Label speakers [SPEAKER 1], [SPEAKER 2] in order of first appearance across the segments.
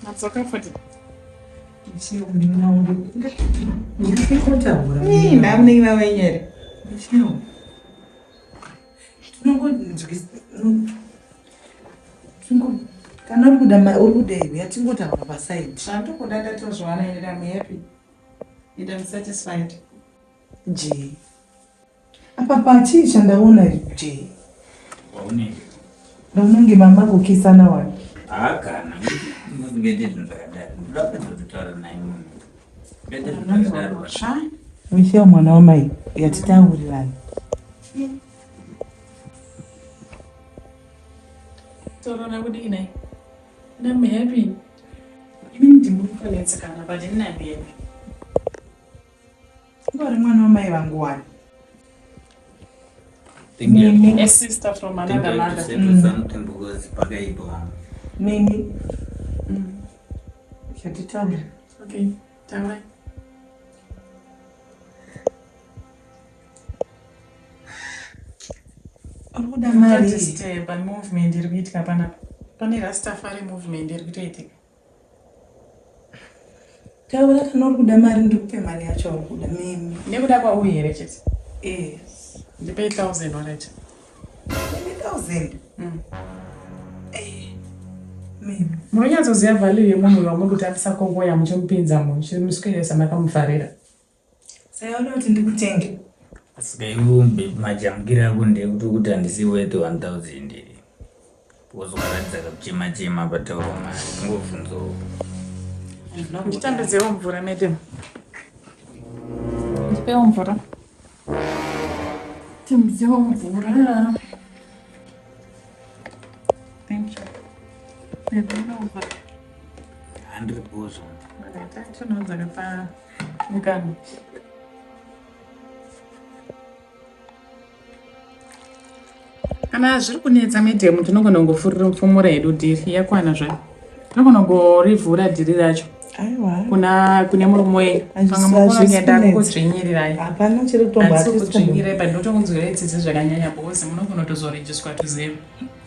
[SPEAKER 1] Natsoka futhi.
[SPEAKER 2] Ngishiyo mina ngikho
[SPEAKER 1] Nami ngilawenyere.
[SPEAKER 2] Ngishiyo. Kana uri kuda uri yatingota pa side.
[SPEAKER 1] Zvandokuda ndatozvana ende I'm happy. And I'm satisfied.
[SPEAKER 2] Je. Apa pachi chandaona je.
[SPEAKER 3] Waone.
[SPEAKER 2] Unonge mama kukisana wapi?
[SPEAKER 3] Kana ngende ndakadaro. Ndapedza kutaura naye munhu. Ngende ndakadaro.
[SPEAKER 2] Mwisho mwana wa mai yatitaurirana.
[SPEAKER 1] Torona kudini. And I'm happy. Even ndimukalesekana but I'm happy.
[SPEAKER 2] Ngori mwana wa mai vangu wani.
[SPEAKER 1] Mimi, a sister from another mother.
[SPEAKER 3] Something because pakaipo.
[SPEAKER 2] Mimi. Yatitaura.
[SPEAKER 1] Okay, taura.
[SPEAKER 2] Uruda mari.
[SPEAKER 1] Just by movement iri kuitika panapa. Pane Rastafari movement iri kutoitika.
[SPEAKER 2] Taura kana uruda mari ndikupe mari yacho uruda mimi.
[SPEAKER 1] Nekuda kwauyu here chete.
[SPEAKER 2] Yes.
[SPEAKER 1] Ndipe 1000 already.
[SPEAKER 2] 1000. Mimi.
[SPEAKER 1] Munonyatsoziva value yemunhu wamuri kutambisa kongoya muchimupinza munhu chimuswedesa makamufarira.
[SPEAKER 2] Sayaona kuti ndikutenge.
[SPEAKER 3] Sikaiumbe majamukira ako ndekuti handisi worth 1000 iri. Wozokaratidza kakuchema-chema patauro mari. Ngobvunzo.
[SPEAKER 1] Nditambidzeiwo mvura madam. Ndipewo mvura. Tambidzeiwo mvura. Thank you. Ndipewo mvura.
[SPEAKER 3] 100%.
[SPEAKER 1] Tinodzaka pa mukana. Kana zviri kunetsa medhemu tinogona kungofumura hedu dhiri yakwana zvayo. Tinogona kungorivhura dhiri racho.
[SPEAKER 2] Aiwa.
[SPEAKER 1] Kune murume wenyu. Pamwe mukono kuenda kudzvinyirirai.
[SPEAKER 2] Hapana chiri kutomba
[SPEAKER 1] asi kudzvinyirai pandotongodzwira tsitsi zvakanyanya because munogona kutozorejiswa tuzero.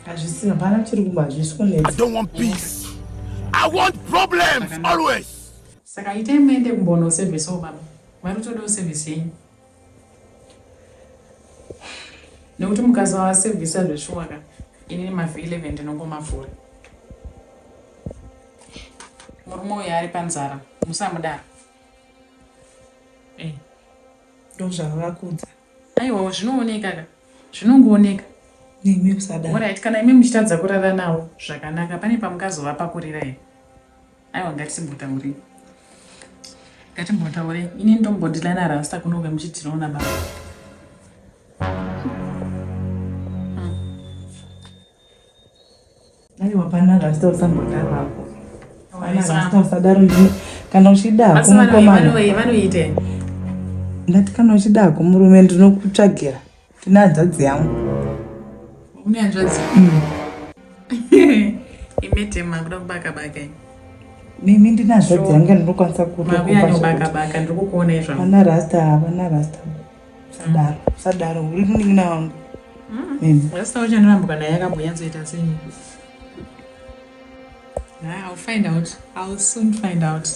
[SPEAKER 2] Hazvisi hapana chiri kumba hazvisi kunetsa.
[SPEAKER 4] I don't want peace. I want problems always.
[SPEAKER 1] Saka itai muende kumbonosevhisawo baba. Vari kutodawo sevhisi yenyu. Nekuti mukasawa sevhisa zveshuwaka ini mavhi 11 ndinongomavhura. Murume uyu ari panzara musamudaro.
[SPEAKER 2] Ndozvavakudza.
[SPEAKER 1] Aiwa zvinooneka ka. Zvinongooneka.
[SPEAKER 2] Nemi usadaro.
[SPEAKER 1] Alright, kana imi muchitadza kurara nawo zvakanaka pane pamukazovapa here. Aiwa ngatimbotaurei. Ngatimbotaurei. Ini ndombondilana Rasta kunoga muchitiraona baba.
[SPEAKER 2] Aiwa pana Rasta usambodaro hapo. Pana Rasta usadaro ndini. Kana uchida kumukomana.
[SPEAKER 1] Vanoite.
[SPEAKER 2] Ndati kana uchida kumurume ndinokutsvagira. Tina hadzadzi yangu.
[SPEAKER 1] Une hanzvadzi? Imetema kuda kubaka-baka.
[SPEAKER 2] Mimi ndina hanzvadzi yangu ndinokwanisa kutokupa.
[SPEAKER 1] Mabuya anobaka-baka ndiri kukuona izvo.
[SPEAKER 2] Pana Rasta, pana Rasta. Sadaro, uri kuningina wangu. Mimi.
[SPEAKER 1] Rasta uchanorambuka naye akambonyanzoita sei? I'll find out. I'll soon find out.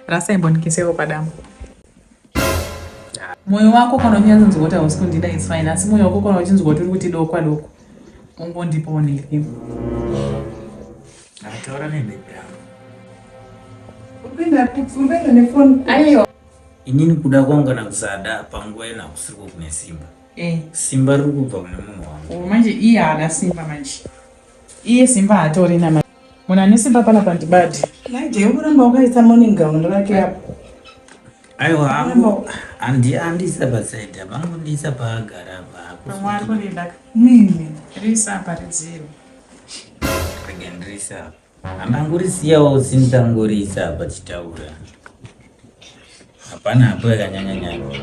[SPEAKER 1] Rasta imbonikisewo padambo. Moyo wako kana unyazonzwa hausi kundida is fine. Asi moyo wako kana uchinzwa kuti uri kuti doko doko. Ungondiponere.
[SPEAKER 3] Ataura nebebi yangu.
[SPEAKER 2] Upenda nefoni.
[SPEAKER 1] Aiyo.
[SPEAKER 3] Inini kuda kwangu kana kusada panguva ina kusiko kune simba. Simba riri kubva kune munhu wangu.
[SPEAKER 1] Manje iye haana simba manje. Iye simba hatorina manje. Munhu ane simba pana pandibadhi.
[SPEAKER 2] Naije uramba wakaisa morning gown rake hapo.
[SPEAKER 3] Aiwa hangu handisa pasaidi apa angondisa paagara apa.
[SPEAKER 1] Pamwe ari kunidaka.
[SPEAKER 2] Mimi.
[SPEAKER 1] Risa apa ridziro.
[SPEAKER 3] Rege ndirisa apa. Handangorisiyawo usindangorisa apa chitaura. Hapana hapo yakanyanya-nyanya.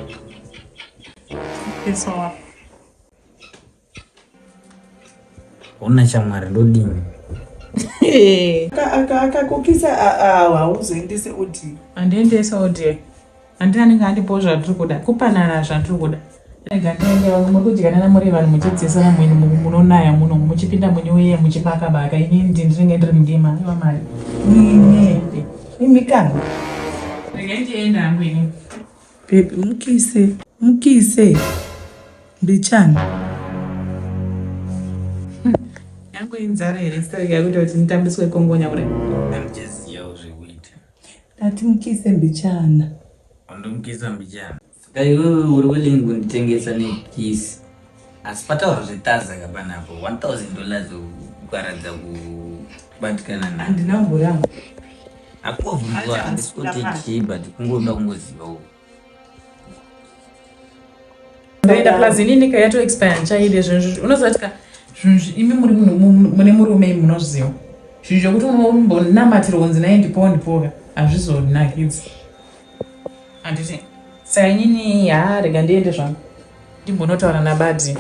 [SPEAKER 1] Pesowa.
[SPEAKER 3] Una shamwari ndodini.
[SPEAKER 2] Akakukisa hauzoendese udi.
[SPEAKER 1] Handiendesa udi. Handina ninge handipowo zvatiri kuda. Kupanana zvatiri kuda. Rega ndiende vanhu muri kudyana namuri vanhu muchidzisana munonaya muno
[SPEAKER 2] muchipinda munyuye muchibaka baka ini ndinenge ndiri mudima iwa mari mimikana
[SPEAKER 1] ndienda hangu ini
[SPEAKER 2] baby mukise mbichana
[SPEAKER 1] yangu inzara here sitari yakuti kuti nditambiswe kongonya kudai
[SPEAKER 3] Amjaziyawo zvekuita.
[SPEAKER 2] ndati mukise mbichana
[SPEAKER 3] Wandomukisa mbichana. Saka iwewe uri willing kunditengesa nekisi. Asi pataura zvetaza kapanapo $1,000 ukaradza kubatikana naye.
[SPEAKER 2] handina mboramo
[SPEAKER 3] Akuvhunzwa handisikuti but kungoda kungozivawo.
[SPEAKER 1] ndaenda plus inini kayato expire chaide zvinhu unozotika zvinhu imi mune murume munozviziva zvinhu zvokuti unombonamatira kunzi naye ndipoka hazvizonakidzi handiti saka inini rega ndiende zvangu ndimbonotaura nabadhi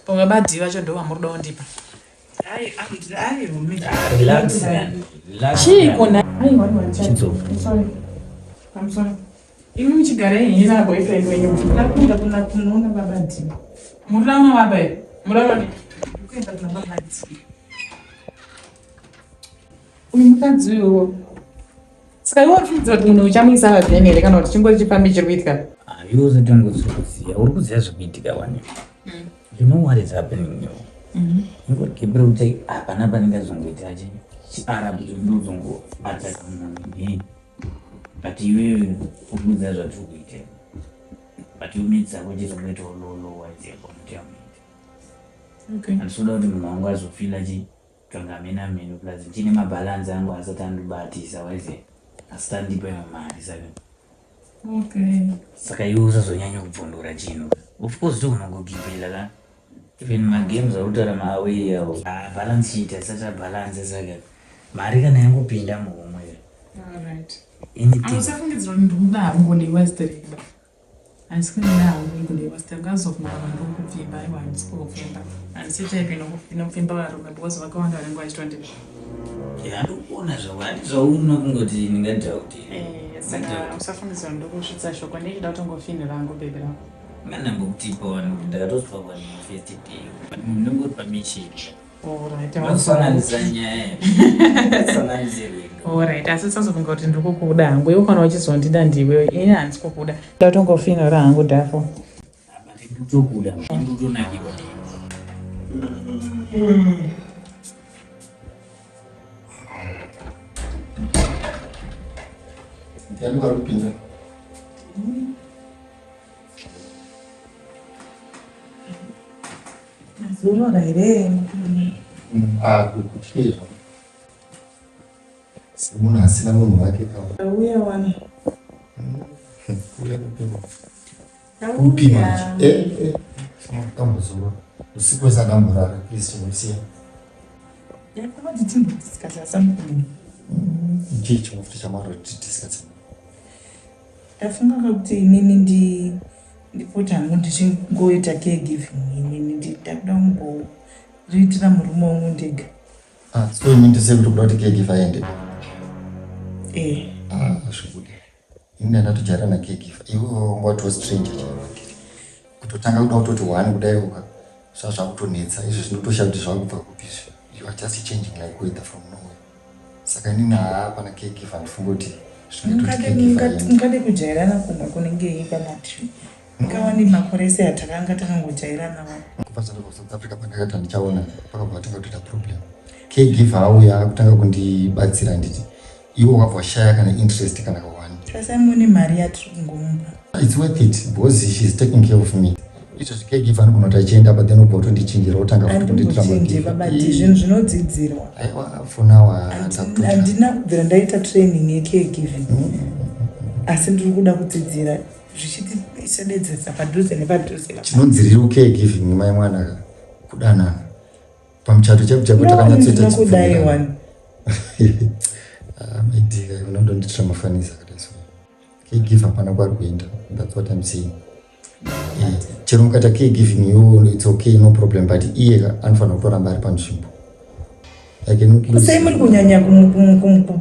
[SPEAKER 1] pomwe badhi vacho ndo vamuri kuda kundipa
[SPEAKER 3] Relax.
[SPEAKER 1] chiiko imi muchigara henye naboyfriend wenyu
[SPEAKER 2] ndakunda kunoona babati
[SPEAKER 1] murama baba murama
[SPEAKER 2] kuenda kuna babati
[SPEAKER 1] uyu mukadzi uyowo saka iwe urikuziva kuti munhu uchamuisa vavheni here kana kuti chingori chifambi chiri kuitika
[SPEAKER 3] Iwe usatongozvikuziva uri kuziva zvekuitika wani. You know what is happening yo. Ingorikebera kuti hapana panenge azongoita chiarabu chindozongoataka munhu. But iwewe uri kuziva zvatiri kuita. But iwe miti dzako chizokuita ololowa idzekomuti yamuita. Handisoda kuti munhu wangu azofila chitongamena meno plus chine mabhalansi angu asati andibatisa waize asati andipa mari saka. Saka iwe usazonyanya kubvundura chinhu. Of course ndokunongokipela ka. Even magames autaura maaway yawo. Balance sheet asati balance saka. Mari kana yangopinda muhomwe.
[SPEAKER 1] hausafungidzira kuti ndikuda hangu ndeiwasitireba handisi kuenda hangu ndeiwasitira ngazofuna vanhu ndokupfimba aiwa handisi kufimba handisi type inopfimba varume because vakawanda vanenge vachitondizvo
[SPEAKER 3] Handikuona zvawadi zvauna kungoti ndingadira kuti.
[SPEAKER 1] saka usafungidzira kuti ndokusvitsa shoko ndichida kutongofinira hangu bhebi rako
[SPEAKER 3] Ngandambokutipa vanhu ndakatozwa kwani first day. But ndingori pamission.
[SPEAKER 1] Alright, asi tisazofunga kuti ndiri kukuda hangu iwe kana uchizondida ndiwe ini handisi kukuda nda kutongofinira hangu dhafo
[SPEAKER 3] Ndikutokuda ndikutonakiwa.
[SPEAKER 5] Ndiani vari kupinda?
[SPEAKER 2] mazorora here
[SPEAKER 5] Kuchizva semunhu asina munhu wake
[SPEAKER 2] auya wana
[SPEAKER 5] kupima tambozova usiku wese adamborara please chinoisiya
[SPEAKER 2] yakavati timbodiskasasam
[SPEAKER 5] chii chinofuta chamaro tidiskatsa
[SPEAKER 2] ndafunga kuti inini ndipoti hangu ndichingoita caregiving inini ndakuda kungoriitira murume wangu ndega
[SPEAKER 5] so imi ndise kuti kuda kuti caregiver aende zvikudi ini ndandatojaira nacaregiver iwewo ngwatiwo stranger chaivakiri kutotanga kuda kutoti one kudai zvazvakutonetsa izvo zvinotosha kuti zvakubva kupizvi you are just changing like weather from nowhere saka inini pana caregiver ndifunga kuti
[SPEAKER 2] ngade kujairana kumwe kunenge ipanati ngawani makore ese atakanga takangojairana
[SPEAKER 5] kubva zandobva south africa pandakati handichaona pakabva tanga kutoita problem caregiver auya kutanga kundibatsira nditi iwo wakabva washaya kana interest kana kawani
[SPEAKER 2] sasa mune mari yatiri kungomupa
[SPEAKER 5] it's worth it because she is taking care of me izvo zvikagiva anogona kuti achienda but then obva utondichinjira otanga
[SPEAKER 2] andimbochindi babati zvinhu zvinodzidzirwa
[SPEAKER 5] aiwa for now
[SPEAKER 2] handina kubvira ndaita training yecaregiving asi ndiri kuda kudzidzira zvichiti isededzesa padhuze nepadhuze
[SPEAKER 5] chinonzirira caregiving mai mwana kudanana pamuchato chaipo chaipo takanyatsoita
[SPEAKER 2] kudaiwani
[SPEAKER 5] maidika unondonditira mafanisa kadaiso caregiver hapana kwari kuenda that's what I'm saying chero mukata caregiving you it's okay no problem but iye anofanira kutoramba ari panzvimbo I cannot lose.
[SPEAKER 2] Sei muri kunyanya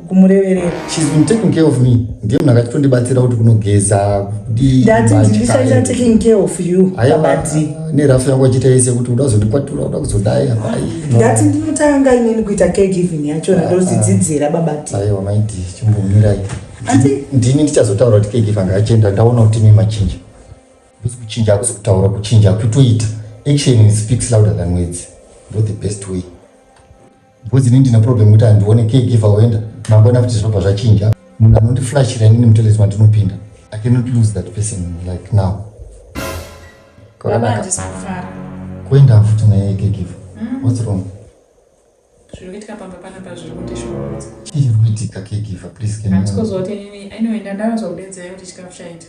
[SPEAKER 2] kumureverera.
[SPEAKER 5] She's been taking care of me. Ndiye munhu akatondibatsira kuti kunogeza kudi.
[SPEAKER 2] That is taking care of you.
[SPEAKER 5] Babati. Nerafu yangu achita ise kuti udazondikwatura uda kuzodai hapai.
[SPEAKER 2] That ndinotanga inini kuita caregiving yacho ndosidzidzira babati.
[SPEAKER 5] Aiwa maiti chimbomira iki. Ndini ndichazotaura kuti caregiver ngaachenda ndaona kuti mimi machinja. Kuchinja kutaura kuchinja kutoita. Action speaks louder than words. Not the best way. Because inini ndina problem kuti andione caregiver oenda mangona kuti zvinopa zvachinja. Munhu anondiflashira inini mutoilet mandinopinda. I cannot lose that person like now.
[SPEAKER 1] Baba ndisafara.
[SPEAKER 5] Kuenda futhi naye caregiver. What's wrong?
[SPEAKER 1] Zvinoitika pamba panapa zviri kundishungurudza.
[SPEAKER 5] Chii chiri kuitika caregiver? Please can you?
[SPEAKER 1] Handizozoti inini anoenda ndavazokudedzera kuti chikafu chaita.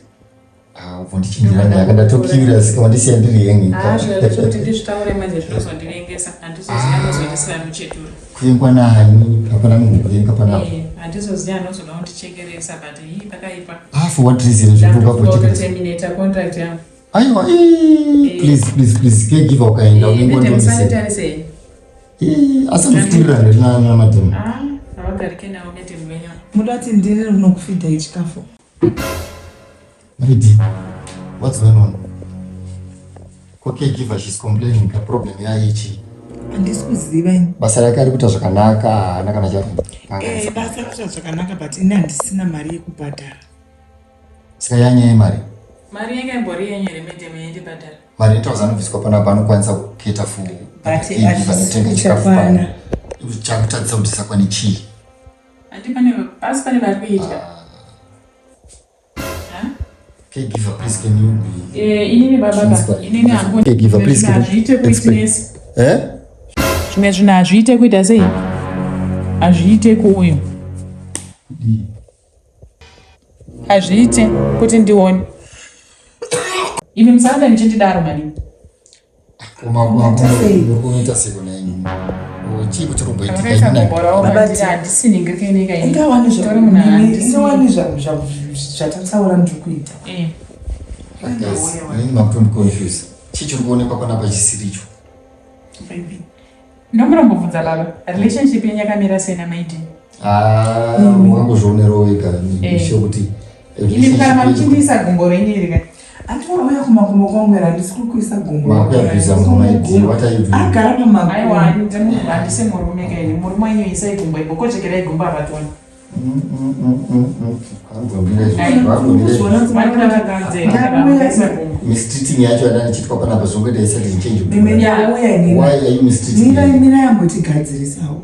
[SPEAKER 5] Vondichindirani akada curious kama ndisiya ndiri yengi.
[SPEAKER 1] Zvekuti ndizvitaure manje zvinozondirengesa. Handizoziva anozondisira muchetura.
[SPEAKER 5] Kuengwa nani hapana munhu kuenga pana.
[SPEAKER 1] Handizoziva anozoda kundichekeresa but hii pakaipa.
[SPEAKER 5] For what reason zvokuka
[SPEAKER 1] kuti terminate contract yangu.
[SPEAKER 5] Aiwa please caregiver ukaenda unenge
[SPEAKER 1] ndondisai. Sei?
[SPEAKER 5] Asa kufitirira ndina mademu.
[SPEAKER 1] Avagarike nawo medemu wenyu.
[SPEAKER 2] Mudati ndiri unokufidha ichikafu.
[SPEAKER 5] Lady, what's going on? Caregiver, she's complaining the problem yaichi.
[SPEAKER 2] Handisi kuziva ini.
[SPEAKER 5] Basa rake ari kuita zvakanaka, haana kana charo.
[SPEAKER 2] Basa kuita zvakanaka but ini handisina mari yekubhadhara.
[SPEAKER 5] Saka yanyaya yemari.
[SPEAKER 1] Mari yanga imbori yenyu ere medemu yendibhadhara.
[SPEAKER 5] Mari 1000 anobviswa panapa anokwanisa kuketa for caregiver notenga chikafu pana. Chakutadzisa kuti sakwane chii.
[SPEAKER 1] Asi pane vari kuita.
[SPEAKER 5] Caregiver, please can you be...
[SPEAKER 1] Inini baba, inini hangu.
[SPEAKER 5] Caregiver, please can
[SPEAKER 1] you witness?
[SPEAKER 2] Zvimwe zvinhu hazviite kuita sei? Hazviite kuuyu. Hazviite kuti ndione. Imi musada nichindidaro maningi.
[SPEAKER 5] Kunoita seko naini. Chii kuti romboitika
[SPEAKER 1] inini. Babati handisiningirike nyika inini.
[SPEAKER 2] Ingawani zvatataura ndikuita.
[SPEAKER 5] Nini makutondiconfuse. Chii chiri kuonekwa panapa chisiricho.
[SPEAKER 1] Ndomurambobvunza baba, relationship yenyu yakamira sei namaiti?
[SPEAKER 5] Wakangozvionerawo wega nisho kuti
[SPEAKER 1] imi mukama muchindiisa gumbo renyu iri kani.
[SPEAKER 2] Andiwauya kumakumbo kwangu era handisi kukuisa gumbo.
[SPEAKER 5] Makuyabvisa mumaiti, what are you doing?
[SPEAKER 2] Agara pamakumbo.
[SPEAKER 1] Aiwa, handisi murume kaini, murume wenyu isai gumbo ipo, kochekerai gumbo avatoni.
[SPEAKER 5] Mistreating yacho adanichitwa panapa zvongoita isati zichange.
[SPEAKER 2] Why
[SPEAKER 5] are you mistreating me?
[SPEAKER 2] Mina yambotigadzirisawo.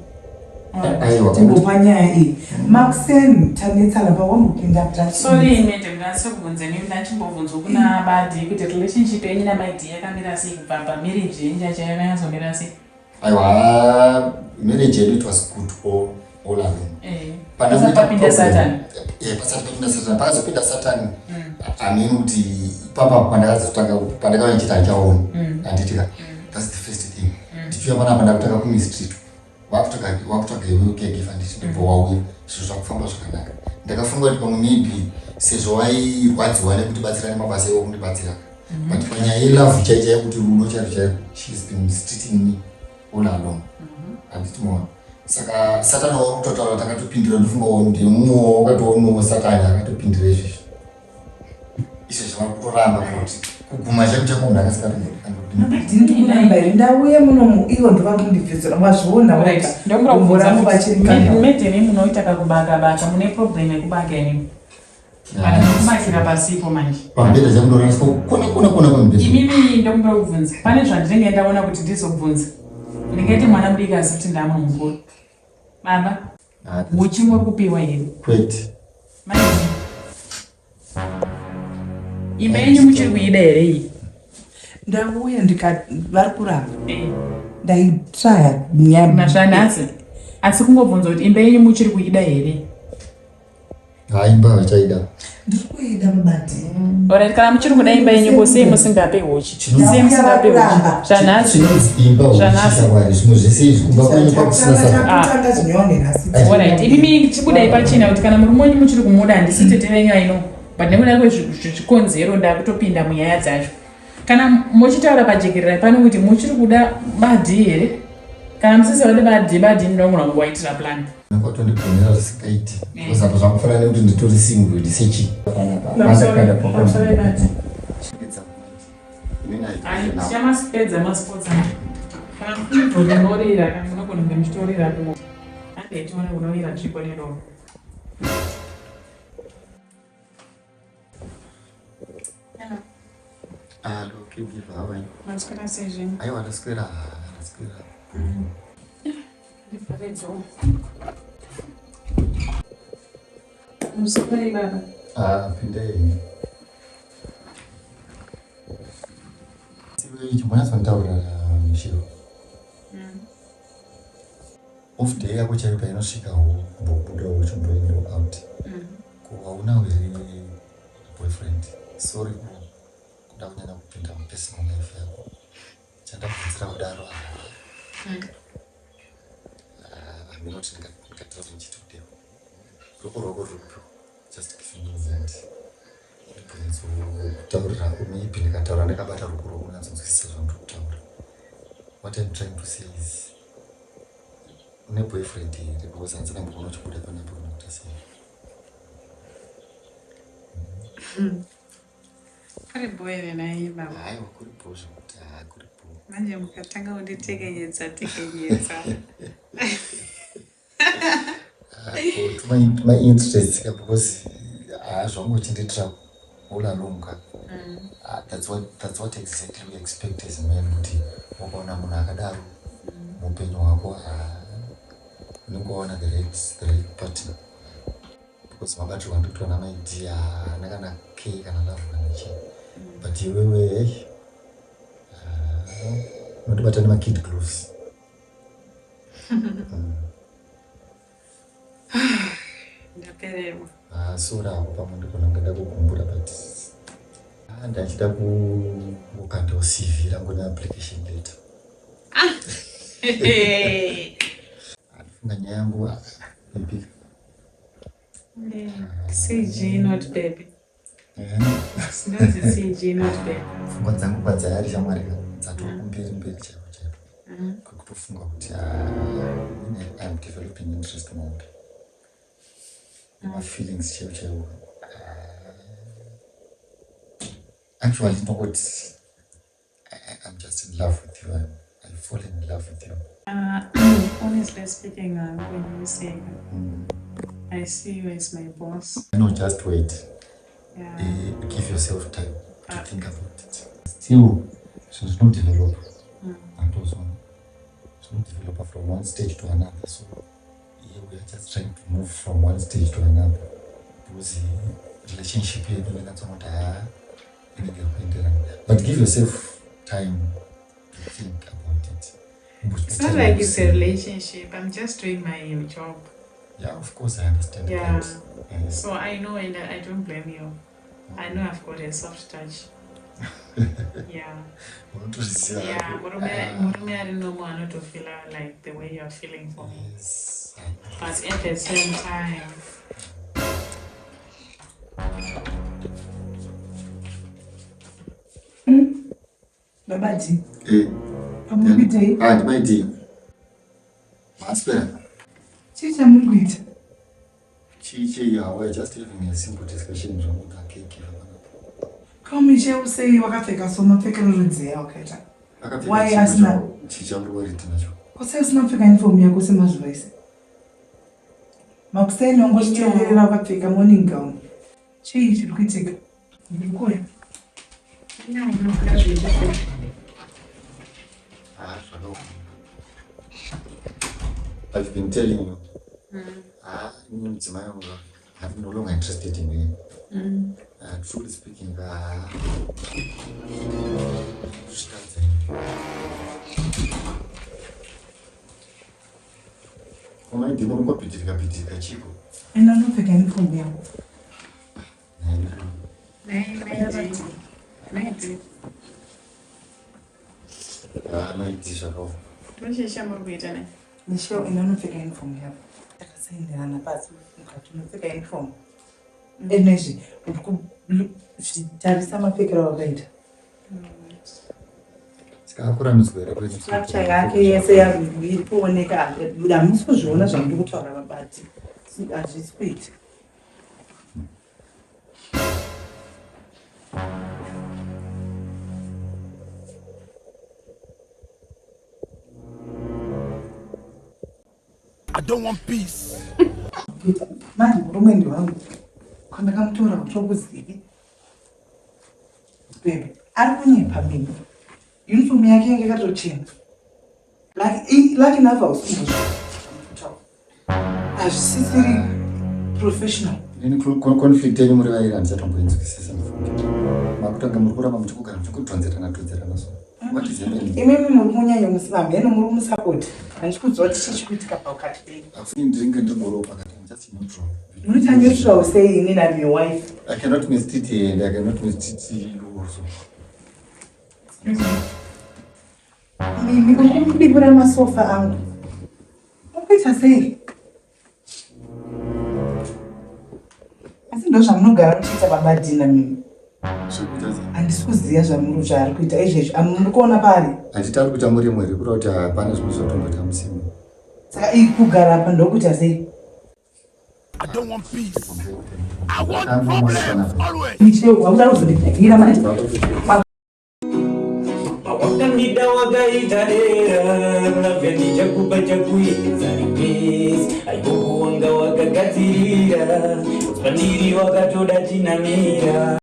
[SPEAKER 5] Aiwa.
[SPEAKER 2] Timbopanya iyi. Maxen tanetsana pawambopinda plus.
[SPEAKER 1] Sorry imende mnasi kubvunzeni ndachimbobvunzwa kuna badi kuti relationship yenyu namaiti yakamira sei kubva pamarriage yenyu yachayakanyazomira sei?
[SPEAKER 5] Aiwa, marriage yedu it was good all along.
[SPEAKER 1] Pasapinda Satan.
[SPEAKER 5] Pasapinda Satan. Pasapinda Satan. Amini kuti papa pandakazotanga nchita nchaona. Anditika. That's the first thing. Tichuya panapa ndakutanga kumistreet. Wakutsvaga iwe caregiver nditi ndibowauya zviro zvakufamba zvakanaka. Ndakafunga kuti pamwe maybe sezvo wairwadziwa nekutibatsira nemabasa iwo kundibatsira. But panyaya yelove chaicha yekuti rudo chairo she's been mistreating me all along. Handiti mona. Saka Satan wakutotaura takatopindira ndofunga ndimumwe wakatoonawo Satan akatopindira izvezvo. Izvo zvava kutoramba kuti kuguma chako munhu
[SPEAKER 2] akasikandindinamba ndauye muno ivo ndova kundibvizira wazviona
[SPEAKER 1] medheni munoita kakubaka mune problem yekubaka inimi kubakira pasipo manje
[SPEAKER 5] pambeda chamudorasika kona pambeda
[SPEAKER 1] imimi ndomuda kubvunza pane zvandinenge ndaona kuti ndizobvunza ndingati mwana mudiki asi kuti ndamunhu mukuru baba uchimwe kupiwa here
[SPEAKER 5] kwete
[SPEAKER 1] manje imba yenyu muchiri kuida here iyi
[SPEAKER 2] ndauya vari kuramba ndaitraya
[SPEAKER 1] nazvanhasi asi kungobvunza kuti imba yenyu muchiri kuida here?
[SPEAKER 5] Imba vachaida
[SPEAKER 2] ndiri kuida mabati.
[SPEAKER 1] Alright, kana muchiri kuda imba yenyu kosei musingape hochi sei musingape hochi zvanhasi alright imi chibudai pachina kuti kana murume wenyu muchiri kumuda handisiteterenyu aino but nekuda kwezvikonzero ndakutopinda munyaya dzacho kana muchitaura pajekerera pano kuti muchiri kuda badi here kana musisi vade vadhibadhi ndinongona kungovaitira plan
[SPEAKER 5] nokwatondigonera zvisikaiti kusapa zvakufanana nekuti nditori single ndisechi
[SPEAKER 1] chichamasipedza masipotsa kana munotorira kana munogona kunge muchitorira kumo handetione kunovira tsviko nerovo
[SPEAKER 5] Caregiver, how are you?
[SPEAKER 1] maswera sezvino
[SPEAKER 5] Aiwa, ndaswera.
[SPEAKER 1] ndiparedzawo muswera baba
[SPEAKER 5] Pindei. Chimbonyatsonditaurira Mishiro. Off day yako chaiyo painosvikawo kumbobudawo chimboendawo out. Hauna here boyfriend. Sorry kuda kunyanya kupinda mupersonal life yako. Chandakubvunzira kudaro aminoti ndikataura ndichitodeo. Ruoko rwako ruripo. Just give me that. Kutaurira maybe ndikataura ndakabata ruoko rwako unyatsonzwisisa zvandiri kutaura. What I'm trying to say is une boyfriend here because handina mboona uchibuda panepo unokuta sei.
[SPEAKER 1] kuripo here naye baba
[SPEAKER 5] Haiwa kuripo zvokuti kuripo.
[SPEAKER 1] manje mukatanga kunditekenyedza
[SPEAKER 5] My interests because zvangochindiitira all along. That's what exactly we expect as men kuti ukaona munhu akadaro muupenyu hwako unenge waona the right partner because mabatirwa ndikutoona maidea haana kana kei kana love kana chii but iwewe unotibata nemakid gloves.
[SPEAKER 1] ndapererwa
[SPEAKER 5] Sora ako pamwe ndikona ngada kugumbura but ndachida kukandawo CV rangu neapplication letter. Ndifunga nyaya yangu maybe
[SPEAKER 1] CG not baby sinozi CG not baby
[SPEAKER 5] pfungwa dzangu padzayari shamwari dzatova kumberi chaipo kwekutofunga kuti I'm developing interest mode feelings chaiwo actually nobody. I'm just in love with you. I've fallen in love with you.
[SPEAKER 1] Honestly speaking, when you say I see you as my boss.
[SPEAKER 5] No, just wait.
[SPEAKER 1] Yeah.
[SPEAKER 5] Give yourself time to think about it. Still, she's not develop. And also, she's not develop from one stage to another. So, yeah, we are just trying to move from one stage to another. Because the relationship here, but give yourself time to think about it.
[SPEAKER 1] It's not like it's a relationship. I'm just doing my job.
[SPEAKER 5] Yeah, of course I understand.
[SPEAKER 1] Yeah.
[SPEAKER 5] Yes.
[SPEAKER 1] So I know, and I don't blame you. I know I've got a soft touch. Yeah. Yeah. Murume I don't know more to feel like the way you're feeling for me.
[SPEAKER 5] Yes.
[SPEAKER 1] But at the same time.
[SPEAKER 2] Babaji.
[SPEAKER 5] Amubite. My dear. Master.
[SPEAKER 2] Chicha mungwita.
[SPEAKER 5] Chichi, yeah, we're just having a simple discussion with the cake.
[SPEAKER 2] Come and say wakapfeka so mapfekero rudzea wakaita. Why asina?
[SPEAKER 5] Chicha mruwari tinacho.
[SPEAKER 2] Kwase usina kupfeka uniform yako semazuva ese. Makuseni wangochiteerera wakapfeka morning gown. Chii chiri kuitika? Ndikuya.
[SPEAKER 5] I've been telling you. I'm no longer interested in you. Truly speaking, chico.
[SPEAKER 2] And I'm not picking uniform yako. Nisho inanopfeka uniform yako. Takasaindirana pasi ukati unopfeka uniform. Energy uri kutarisa mapfekero wakaita.
[SPEAKER 5] Akura mizwere kwezi.
[SPEAKER 2] Structure yake yese iripooneka hamusi kuzviona zvamuri kutaura vabati. Hazvisi kuita.
[SPEAKER 4] I don't want peace.
[SPEAKER 2] Manje murume wangu kwandakamutora kuti okuzivi bebe ari kunyepa mimi uniform yake yange yakatochena like enough ausindo hazvisisiri professional.
[SPEAKER 5] Ini conflict yenyu muri vairi handichatomboinzwisisa mufungi. Makutanga muri kuramba muchikugara muchikudhonzerana so. What is happening?
[SPEAKER 2] Imimi muri kunyanya musivambi eno muri kumusapoti handikudziva kuti chichikuitika paukati penyu.
[SPEAKER 5] Afuni ndinge ndigoro pakati. I'm just neutral.
[SPEAKER 2] You're neutral saying in I'm your wife.
[SPEAKER 5] I cannot mistreat you and I cannot mistreat you also.
[SPEAKER 2] Mimi kumbibura masofa angu. Ukuita sei? Asi ndo zvamunogara muchiita babadhina mimi. Handisi kuziva zvaari kuita izvezvi. Muri kuona pari?
[SPEAKER 5] Handitari kuita muri mwere kuri kuti hapana zvimwe zvatomboita musimu.
[SPEAKER 2] Saka kugara apa ndokuita sei?
[SPEAKER 4] I don't want peace. I want problems always.
[SPEAKER 2] Michelle, wakuda kuzonditagira manje.
[SPEAKER 3] Wakandida wakaitadera kunavyanija kupa chakuedza ripesi aibokuwanga wakagadzirira paniri wakatoda chinamira.